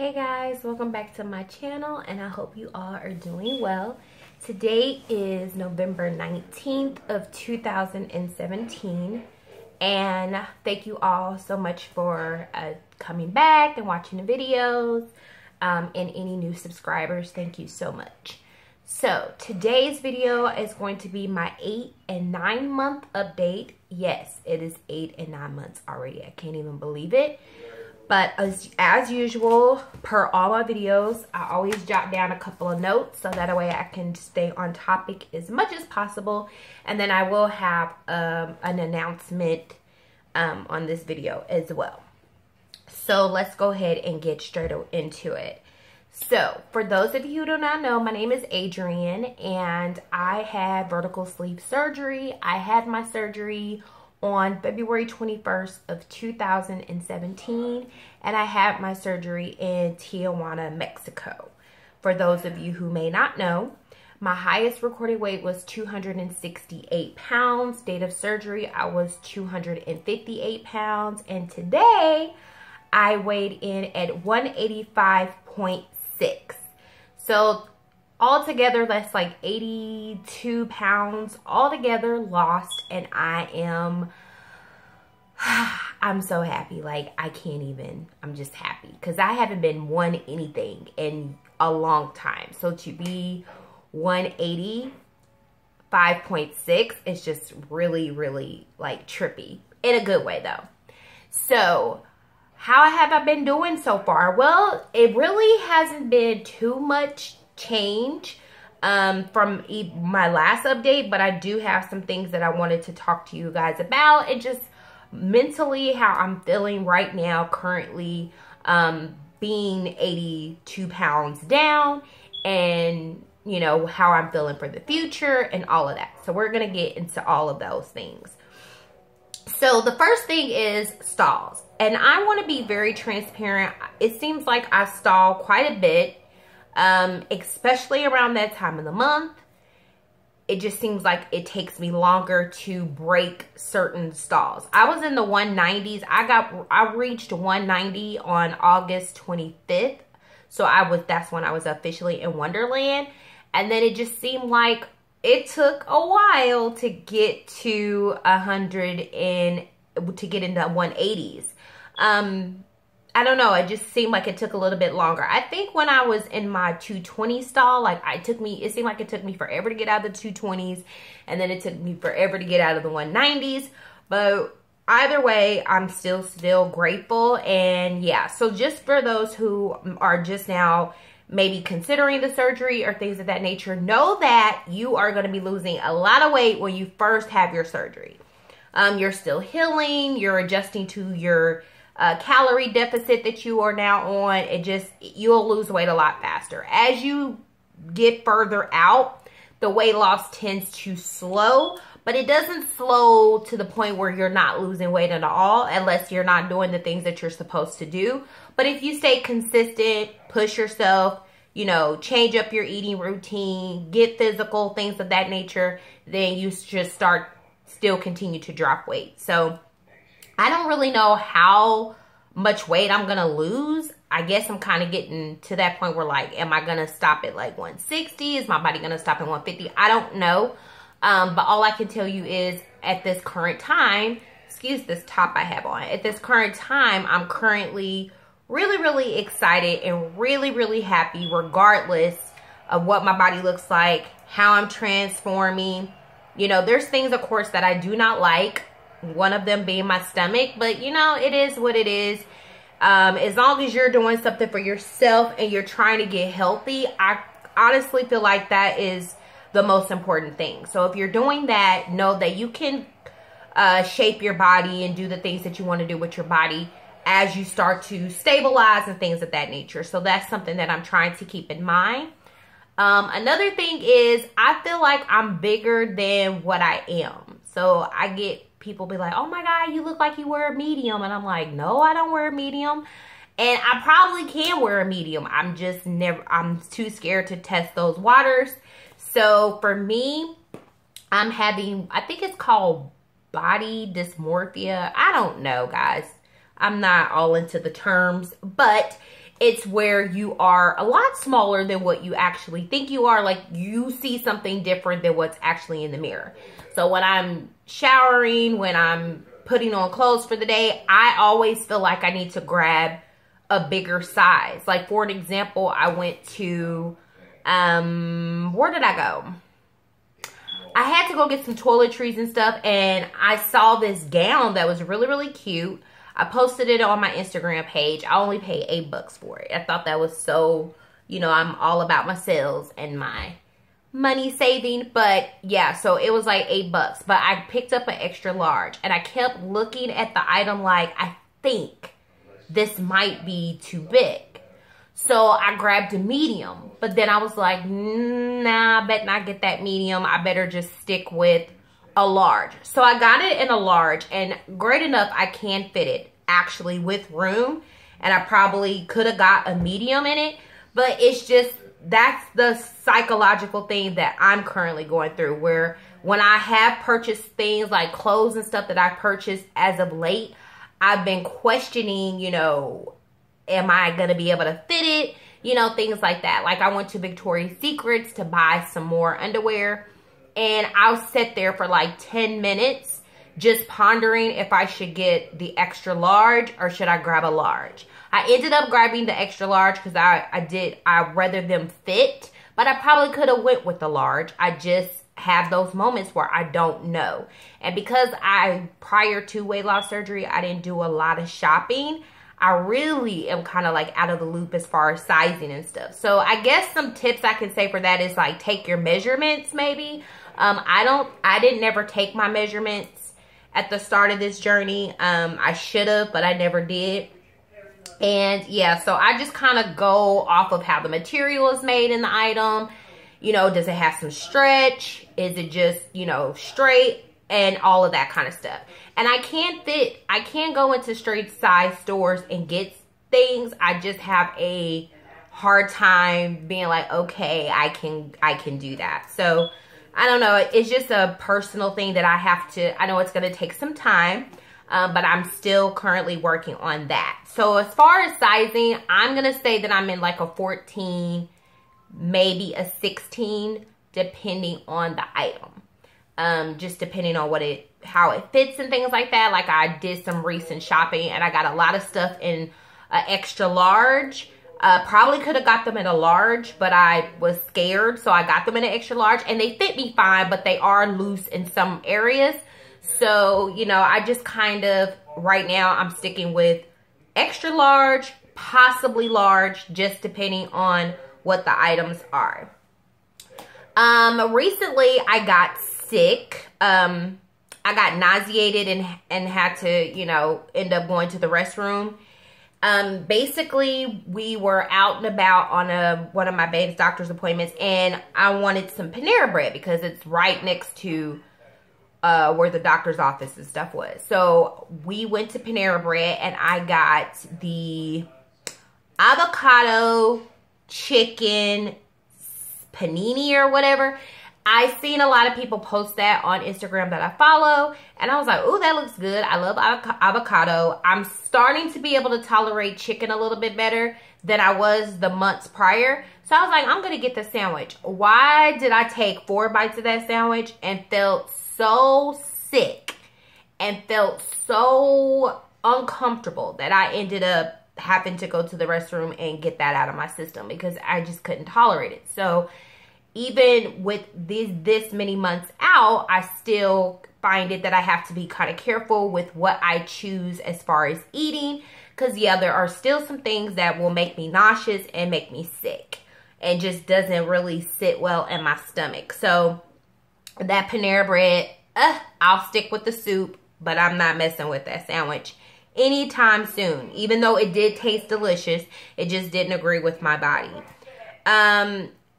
Hey guys, welcome back to my channel and I hope you all are doing well. Today is November 19th of 2017 and thank you all so much for coming back and watching the videos, and any new subscribers, thank you so much. So today's video is going to be my 8 and 9 month update. Yes, it is 8 and 9 months already. I can't even believe it. But as usual, per all my videos, I always jot down a couple of notes so that way I can stay on topic as much as possible. And then I will have an announcement on this video as well. So let's go ahead and get straight into it. So for those of you who do not know, my name is Adrienne and I had vertical sleeve surgery. I had my surgery on February 21st of 2017, and I had my surgery in Tijuana, Mexico. For those of you who may not know, my highest recorded weight was 268 pounds. Date of surgery, I was 258 pounds, and today I weighed in at 185.6. So altogether, that's like 82 pounds altogether lost, and I'm so happy. Like, I can't even, I'm just happy because I haven't been 180 in a long time. So to be 185.6 is just really, really like trippy in a good way though. So how have I been doing so far? Well, it really hasn't been too much change from my last update, but I do have some things that I wanted to talk to you guys about, and just mentally how I'm feeling right now currently, being 82 pounds down, and you know how I'm feeling for the future and all of that. So we're gonna get into all of those things. So the first thing is stalls, and I want to be very transparent. It seems like I stall quite a bit, especially around that time of the month. It just seems like it takes me longer to break certain stalls. I was in the 190s. I reached 190 on August 25th. So that's when I was officially in Wonderland. And then it just seemed like it took a while to get to 100 and to get into 180s. I don't know. It just seemed like it took a little bit longer. I think when I was in my 220 stall, like it seemed like it took me forever to get out of the 220s, and then it took me forever to get out of the 190s. But either way, I'm still grateful. And yeah, so just for those who are just now maybe considering the surgery or things of that nature, know that you are going to be losing a lot of weight when you first have your surgery. You're still healing. You're adjusting to your calorie deficit that you are now on. You'll lose weight a lot faster. As you get further out, the weight loss tends to slow, but it doesn't slow to the point where you're not losing weight at all, unless you're not doing the things that you're supposed to do. But if you stay consistent, push yourself, you know, change up your eating routine, get physical, things of that nature, then you should still continue to drop weight. So I don't really know how much weight I'm going to lose. I guess I'm kind of getting to that point where, like, am I going to stop at like 160? Is my body going to stop at 150? I don't know. But all I can tell you is at this current time, excuse this top I have on. At this current time, I'm currently really, really excited and really, really happy regardless of what my body looks like, how I'm transforming. You know, there's things, of course, that I do not like. One of them being my stomach, but you know, it is what it is. As long as you're doing something for yourself and you're trying to get healthy, I honestly feel like that is the most important thing. So if you're doing that, know that you can shape your body and do the things that you want to do with your body as you start to stabilize and things of that nature. So that's something that I'm trying to keep in mind. Another thing is, I feel like I'm bigger than what I am. So I get people be like, oh my God, you look like you wear a medium. And I'm like, no, I don't wear a medium. And I probably can wear a medium. I'm too scared to test those waters. So for me, I'm having, I think it's called body dysmorphia. I don't know, guys. I'm not all into the terms, but It's where you are a lot smaller than what you actually think you are. Like, you see something different than what's actually in the mirror. So when I'm showering, when I'm putting on clothes for the day, I always feel like I need to grab a bigger size. Like, for an example, I went to, where did I go? I had to go get some toiletries and stuff, and I saw this gown that was really, really cute. I posted it on my Instagram page. I only paid $8 for it. I thought that was so, you know, I'm all about my sales and my money saving. But yeah, so it was like $8. But I picked up an extra large, and I kept looking at the item like, I think this might be too big. So I grabbed a medium, but then I was like, nah, I bet not get that medium. I better just stick with a large. So I got it in a large, and great enough, I can fit it actually with room, and I probably could have got a medium in it, but it's just, that's the psychological thing that I'm currently going through, where when I have purchased things like clothes and stuff that I purchased as of late, I've been questioning, you know, am I going to be able to fit it? You know, things like that. Like, I went to Victoria's Secrets to buy some more underwear, and I'll sit there for like 10 minutes just pondering if I should get the extra large or should I grab a large. I ended up grabbing the extra large because I rather them fit, but I probably could have went with the large. I just have those moments where I don't know. And because prior to weight loss surgery, I didn't do a lot of shopping, I really am kind of like out of the loop as far as sizing and stuff. So I guess some tips I can say for that is like, take your measurements maybe. I didn't never take my measurements at the start of this journey. I should have, but I never did. And yeah, so I just kind of go off of how the material is made in the item. You know, does it have some stretch? Is it just, you know, straight? And all of that kind of stuff. And I can't go into straight size stores and get things. I just have a hard time being like, okay, I can do that. So I don't know. It's just a personal thing that I know it's going to take some time, but I'm still currently working on that. So as far as sizing, I'm going to say that I'm in like a 14, maybe a 16, depending on the item. Just depending on how it fits and things like that. Like, I did some recent shopping and I got a lot of stuff in an extra large. Probably could have got them in a large, but I was scared, so I got them in an extra large, and they fit me fine, but they are loose in some areas. So, you know, I just kind of, right now, I'm sticking with extra large, possibly large, just depending on what the items are. Recently I got sick. I got nauseated and had to, you know, end up going to the restroom. Basically, we were out and about on one of my baby's doctor's appointments, and I wanted some Panera Bread because it's right next to where the doctor's office and stuff was. So we went to Panera Bread, and I got the avocado chicken panini or whatever. I've seen a lot of people post that on Instagram that I follow, and I was like, ooh, that looks good. I love avocado. I'm starting to be able to tolerate chicken a little bit better than I was the months prior. So I was like, I'm going to get the sandwich. Why did I take 4 bites of that sandwich and felt so sick and felt so uncomfortable that I ended up having to go to the restroom and get that out of my system because I just couldn't tolerate it. So even with this many months out, I still find it that I have to be kind of careful with what I choose as far as eating. Because, yeah, there are still some things that will make me nauseous and make me sick. And just doesn't really sit well in my stomach. So, that Panera Bread, I'll stick with the soup. But I'm not messing with that sandwich anytime soon. Even though it did taste delicious, it just didn't agree with my body.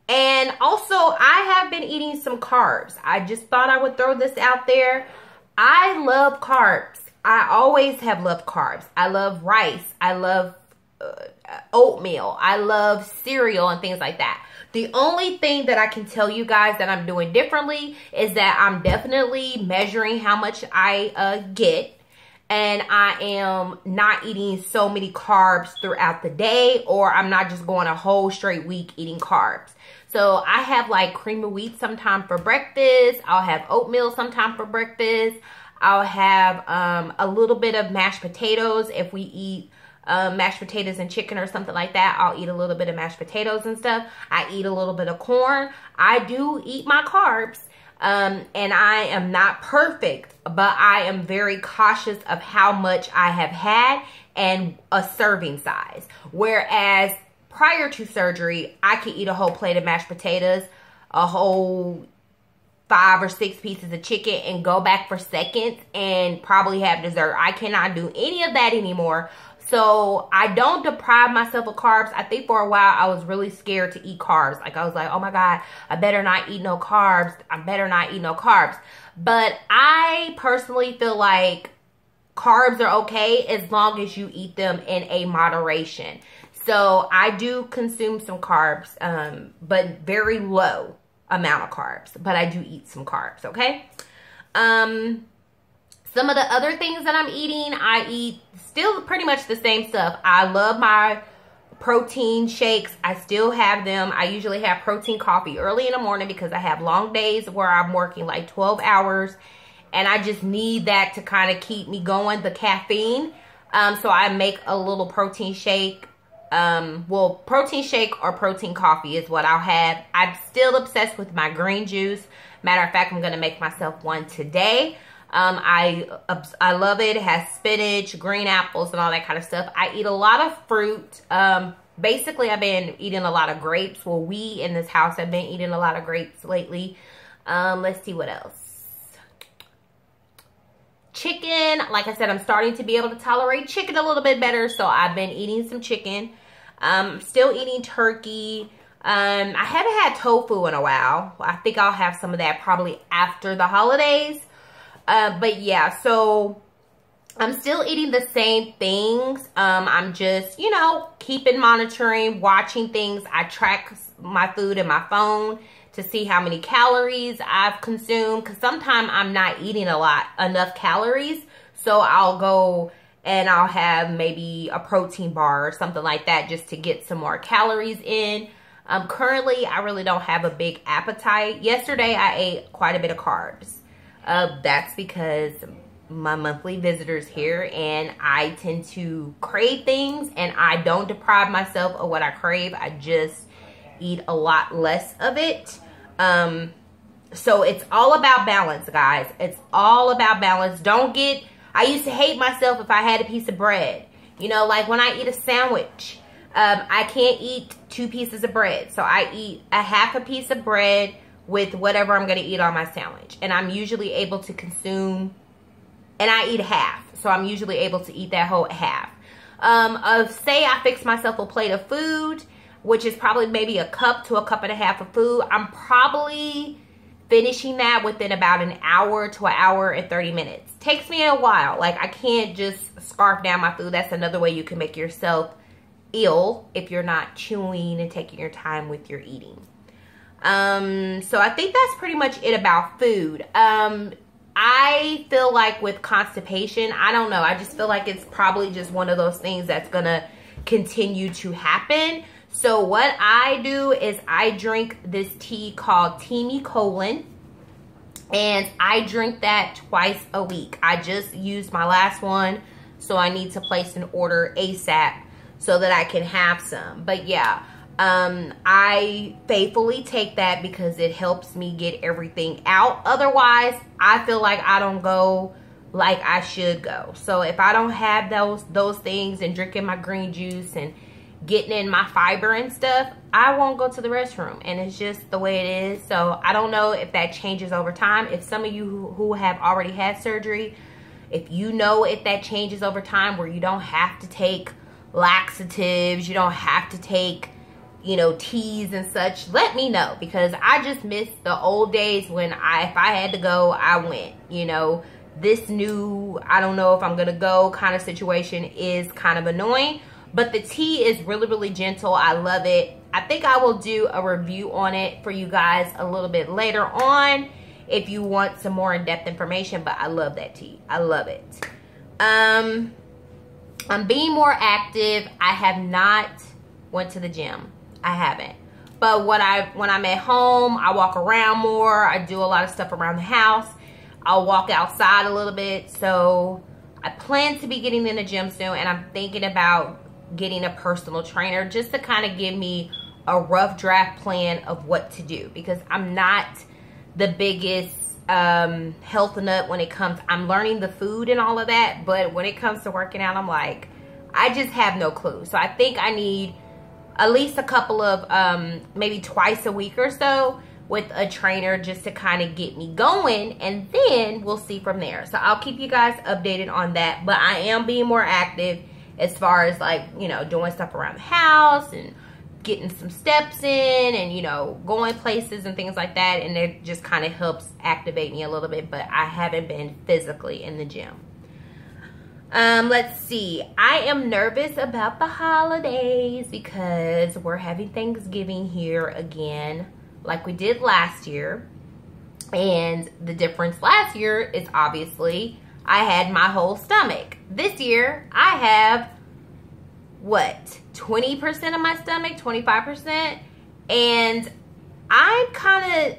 And also, I have been eating some carbs. I just thought I would throw this out there. I love carbs. I always have loved carbs. I love rice. I love oatmeal. I love cereal and things like that. The only thing that I can tell you guys that I'm doing differently is that I'm definitely measuring how much I get. and I am not eating so many carbs throughout the day, or I'm not just going a whole straight week eating carbs. So I have like cream of wheat sometime for breakfast. I'll have oatmeal sometime for breakfast. I'll have a little bit of mashed potatoes. If we eat mashed potatoes and chicken or something like that, I'll eat a little bit of mashed potatoes and stuff. I eat a little bit of corn. I do eat my carbs. And I am not perfect, but I am very cautious of how much I have had and a serving size. Whereas prior to surgery, I could eat a whole plate of mashed potatoes, a whole 5 or 6 pieces of chicken, and go back for seconds and probably have dessert. I cannot do any of that anymore. So I don't deprive myself of carbs. I think for a while I was really scared to eat carbs. Like I was like, oh my God, I better not eat no carbs. I better not eat no carbs. But I personally feel like carbs are okay as long as you eat them in a moderation. So I do consume some carbs, but very low amount of carbs. But I do eat some carbs, okay? Some of the other things that I'm eating, I eat still pretty much the same stuff. I love my protein shakes. I still have them. I usually have protein coffee early in the morning because I have long days where I'm working like 12 hours. And I just need that to kind of keep me going, the caffeine. So I make a little protein shake. Well, protein shake or protein coffee is what I'll have. I'm still obsessed with my green juice. Matter of fact, I'm going to make myself one today. I love it. It has spinach, green apples, and all that kind of stuff. I eat a lot of fruit. Basically, I've been eating a lot of grapes. Well, we in this house have been eating a lot of grapes lately. Let's see what else. Chicken. Like I said, I'm starting to be able to tolerate chicken a little bit better, so I've been eating some chicken. Still eating turkey. I haven't had tofu in a while. I think I'll have some of that probably after the holidays. But yeah, so I'm still eating the same things. I'm just, you know, keeping monitoring, watching things. I track my food in my phone to see how many calories I've consumed. Because sometimes I'm not eating enough calories. So I'll go and I'll have maybe a protein bar or something like that just to get some more calories in. Currently, I really don't have a big appetite. Yesterday, I ate quite a bit of carbs. That's because my monthly visitors here and I tend to crave things, and I don't deprive myself of what I crave. I just eat a lot less of it. So it's all about balance, guys. It's all about balance. I used to hate myself if I had a piece of bread. You know, like when I eat a sandwich, I can't eat 2 pieces of bread. So I eat a half a piece of bread with whatever I'm going to eat on my sandwich. And I'm usually able to consume, and I eat half. So I'm usually able to eat that whole half. Say I fix myself a plate of food, which is probably maybe a cup to a cup and a half of food. I'm probably finishing that within about an hour to an hour and 30 minutes. Takes me a while. Like, I can't just scarf down my food. That's another way you can make yourself ill if you're not chewing and taking your time with your eating. So I think that's pretty much it about food. I feel like with constipation, I don't know. I just feel like it's probably just one of those things that's going to continue to happen. So what I do is I drink this tea called Teamy Colon, and I drink that twice a week. I just used my last one, so I need to place an order ASAP so that I can have some. But yeah. I faithfully take that because it helps me get everything out. Otherwise, I feel like I don't go like I should go. So if I don't have those things and drinking my green juice and getting in my fiber and stuff, I won't go to the restroom. And it's just the way it is. So I don't know if that changes over time. If some of you who have already had surgery, if you know if that changes over time where you don't have to take laxatives, you don't have to take, you know, teas and such, let me know, because I just miss the old days when if I had to go, I went. You know, this new, I don't know if I'm gonna go kind of situation is kind of annoying, but the tea is really, really gentle. I love it. I think I will do a review on it for you guys a little bit later on if you want some more in-depth information, but I love that tea. I love it. I'm being more active. I have not went to the gym. I haven't. But when I'm at home, I walk around more. I do a lot of stuff around the house. I'll walk outside a little bit. So I plan to be getting in the gym soon, and I'm thinking about getting a personal trainer just to kind of give me a rough draft plan of what to do, because I'm not the biggest health nut when it comes. I'm learning the food and all of that, but when it comes to working out, I'm like, I just have no clue. So I think I need at least a couple of maybe twice a week or so with a trainer just to kind of get me going, and then we'll see from there. So I'll keep you guys updated on that. But I am being more active as far as, like, you know, doing stuff around the house and getting some steps in, and, you know, going places and things like that, and it just kind of helps activate me a little bit. But I haven't been physically in the gym. Let's see. I am nervous about the holidays because we're having Thanksgiving here again like we did last year. And the difference last year is obviously I had my whole stomach. This year I have, what, 20% of my stomach, 25%? And I'm kind of,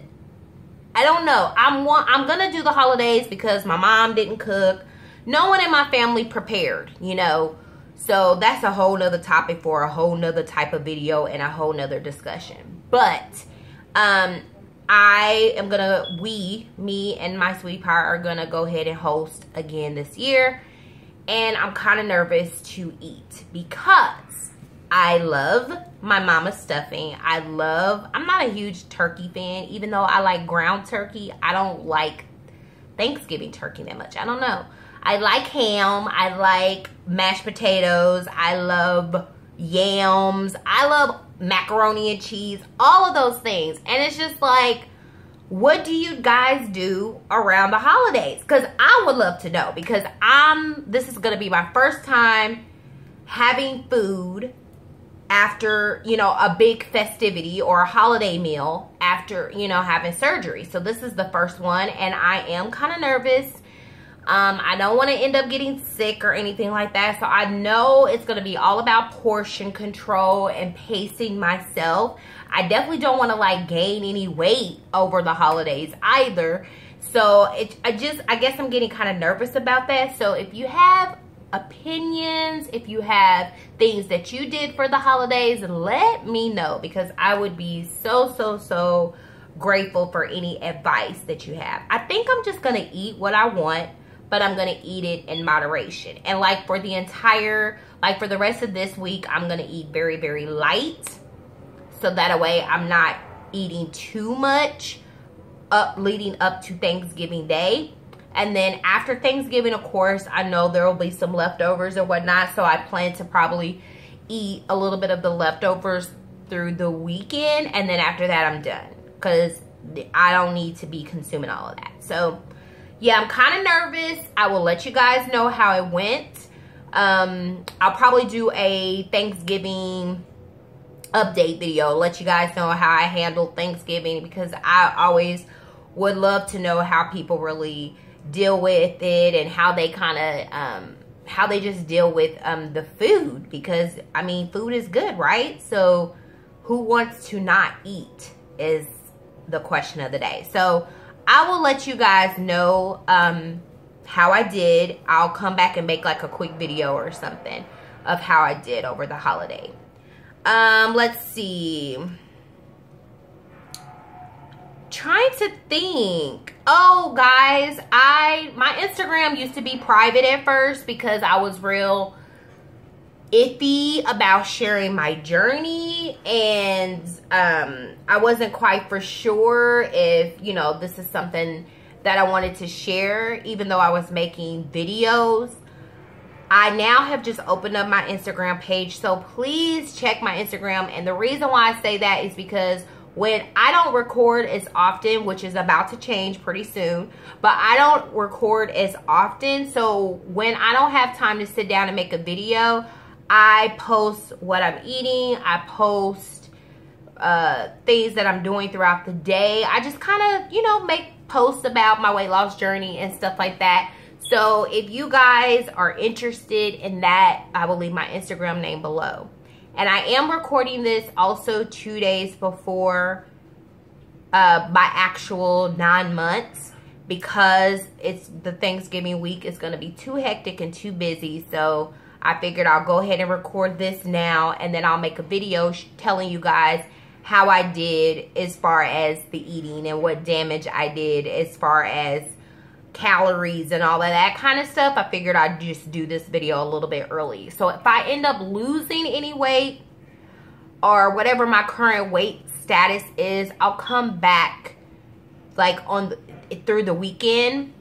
I don't know. I'm going to do the holidays because my mom didn't cook. No one in my family prepared, you know. So that's a whole nother topic for a whole nother type of video and a whole nother discussion. But I am going to, me and my sweetheart are going to go ahead and host again this year. And I'm kind of nervous to eat because I love my mama's stuffing. I'm not a huge turkey fan, even though I like ground turkey. I don't like Thanksgiving turkey that much. I don't know. I like ham. I like mashed potatoes. I love yams. I love macaroni and cheese. All of those things. And it's just like, what do you guys do around the holidays? Because I would love to know, because this is going to be my first time having food after, you know, a big festivity or a holiday meal after, you know, having surgery. So this is the first one, and I am kind of nervous. I don't want to end up getting sick or anything like that. So I know it's going to be all about portion control and pacing myself. I definitely don't want to, like, gain any weight over the holidays either. So I guess I'm getting kind of nervous about that. So if you have opinions, if you have things that you did for the holidays, let me know, because I would be so grateful for any advice that you have. I think I'm just going to eat what I want, but I'm going to eat it in moderation. And like for the rest of this week, I'm going to eat very light. So that way I'm not eating too much leading up to Thanksgiving Day. And then after Thanksgiving, of course, I know there will be some leftovers or whatnot. So I plan to probably eat a little bit of the leftovers through the weekend. And then after that, I'm done, because I don't need to be consuming all of that. So yeah, I'm kind of nervous. I will let you guys know how it went. I'll probably do a Thanksgiving update video, let you guys know how I handled Thanksgiving, because I always would love to know how people really deal with it, and how they kind of how they just deal with the food, because I mean, food is good, right? So who wants to not eat is the question of the day. So I will let you guys know how I did. I'll come back and make like a quick video or something of how I did over the holiday. Let's see. Trying to think. Oh, guys, my Instagram used to be private at first because I was real iffy about sharing my journey, and I wasn't quite for sure if, you know, this is something that I wanted to share, even though I was making videos. I now have just opened up my Instagram page, so please check my Instagram. And the reason why I say that is because when I don't record as often, which is about to change pretty soon, but I don't record as often, so when I don't have time to sit down and make a video, I post what I'm eating. I post things that I'm doing throughout the day. I just kind of, you know, make posts about my weight loss journey and stuff like that. So if you guys are interested in that, I will leave my Instagram name below. And I am recording this also 2 days before my actual 9 months, because it's the Thanksgiving week. It's going to be too hectic and too busy. So I figured I'll go ahead and record this now, and then I'll make a video telling you guys how I did as far as the eating and what damage I did as far as calories and all of that kind of stuff. I figured I'd just do this video a little bit early. So if I end up losing any weight or whatever my current weight status is, I'll come back like through the weekend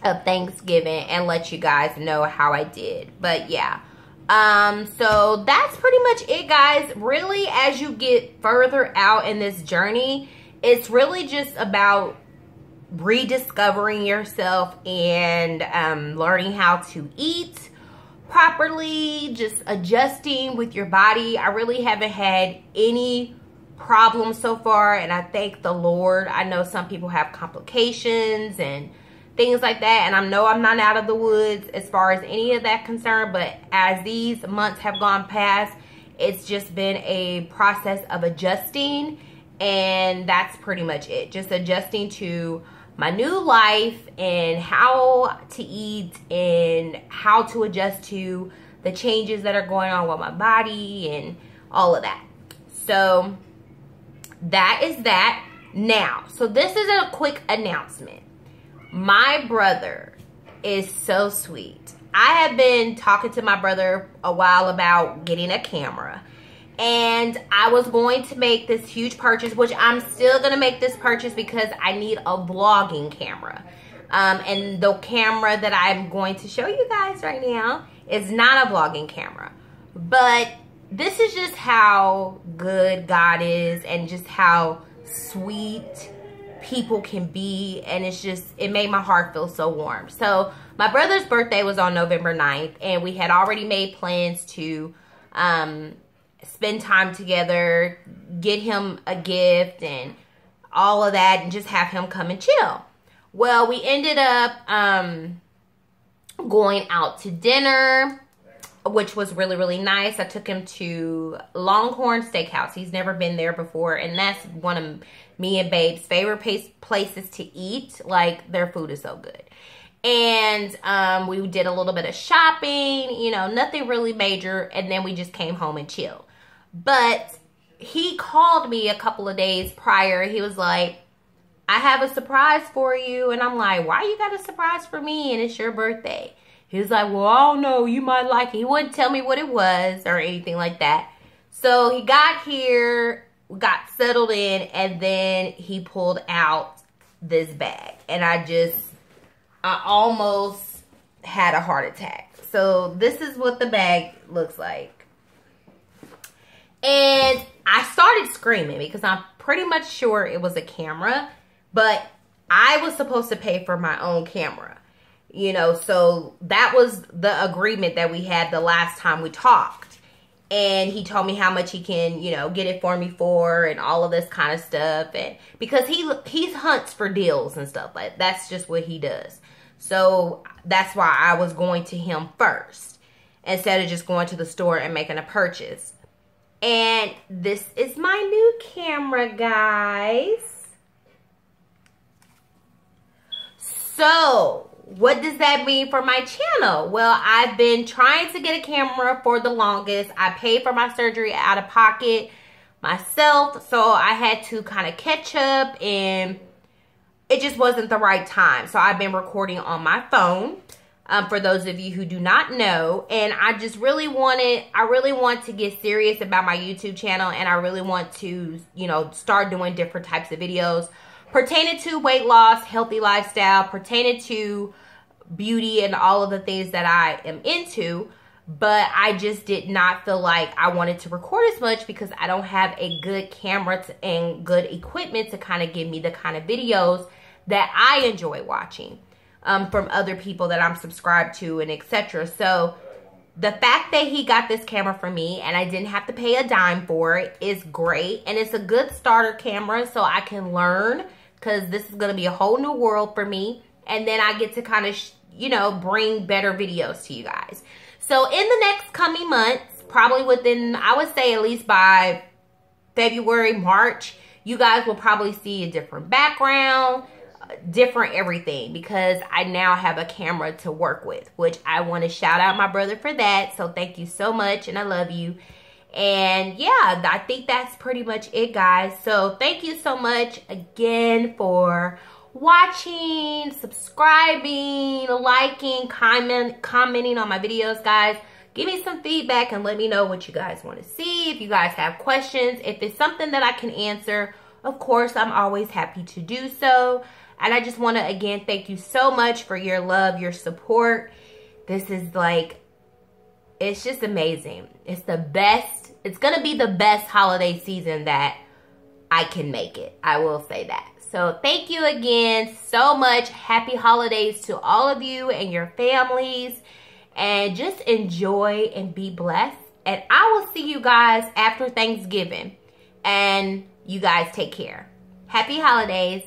of Thanksgiving and let you guys know how I did. But yeah, so that's pretty much it, guys. Really, as you get further out in this journey, it's really just about rediscovering yourself and learning how to eat properly, just adjusting with your body. I really haven't had any problems so far, and I thank the Lord. I know some people have complications and things like that, and I know I'm not out of the woods as far as any of that concern, but as these months have gone past, it's just been a process of adjusting, and that's pretty much it. Just adjusting to my new life and how to eat and how to adjust to the changes that are going on with my body and all of that. So that is that. Now, so this is a quick announcement. My brother is so sweet. I have been talking to my brother a while about getting a camera. And I was going to make this huge purchase, which I'm still going to make this purchase because I need a vlogging camera. And the camera that I'm going to show you guys right now is not a vlogging camera. But this is just how good God is and just how sweet people can be. And it's just, it made my heart feel so warm. So my brother's birthday was on November 9th. And we had already made plans to spend time together, get him a gift and all of that, and just have him come and chill. Well, we ended up going out to dinner, which was really, really nice. I took him to Longhorn Steakhouse. He's never been there before, and that's one of me and Babe's favorite places to eat. Like, their food is so good. And we did a little bit of shopping, you know, nothing really major, and then we just came home and chilled. But he called me a couple of days prior. He was like, I have a surprise for you. And I'm like, why you got a surprise for me and it's your birthday? He was like, well, I don't know, you might like it. He wouldn't tell me what it was or anything like that. So he got here, got settled in, and then he pulled out this bag. And I almost had a heart attack. So this is what the bag looks like. And I started screaming because I'm pretty much sure it was a camera, but I was supposed to pay for my own camera, you know, so that was the agreement that we had the last time we talked. And he told me how much he can, you know, get it for me for and all of this kind of stuff. And because he hunts for deals and stuff, like that's just what he does. So that's why I was going to him first instead of just going to the store and making a purchase. And this is my new camera, guys. So, what does that mean for my channel? Well, I've been trying to get a camera for the longest. I paid for my surgery out of pocket myself, so I had to kind of catch up, and it just wasn't the right time. So, I've been recording on my phone. For those of you who do not know, and I really want to get serious about my YouTube channel, and I really want to, you know, start doing different types of videos pertaining to weight loss, healthy lifestyle, pertaining to beauty and all of the things that I am into. But I just did not feel like I wanted to record as much because I don't have a good camera and good equipment to kind of give me the kind of videos that I enjoy watching. From other people that I'm subscribed to and etc. So the fact that he got this camera for me and I didn't have to pay a dime for it is great. And it's a good starter camera so I can learn, because this is going to be a whole new world for me. And then I get to kind of you know, bring better videos to you guys. So in the next coming months, probably within, I would say at least by February, March, you guys will probably see a different background, different everything, because I now have a camera to work with, which I want to shout out my brother for that. So thank you so much, and I love you. And yeah, I think that's pretty much it, guys. So thank you so much again for watching, subscribing, liking, commenting on my videos, guys. Give me some feedback and let me know what you guys want to see. If you guys have questions, if it's something that I can answer, of course, I'm always happy to do so. And I just want to, again, thank you so much for your love, your support. This is like, it's just amazing. It's the best. It's going to be the best holiday season that I can make it. I will say that. So thank you again so much. Happy holidays to all of you and your families. And just enjoy and be blessed. And I will see you guys after Thanksgiving. And you guys take care. Happy holidays.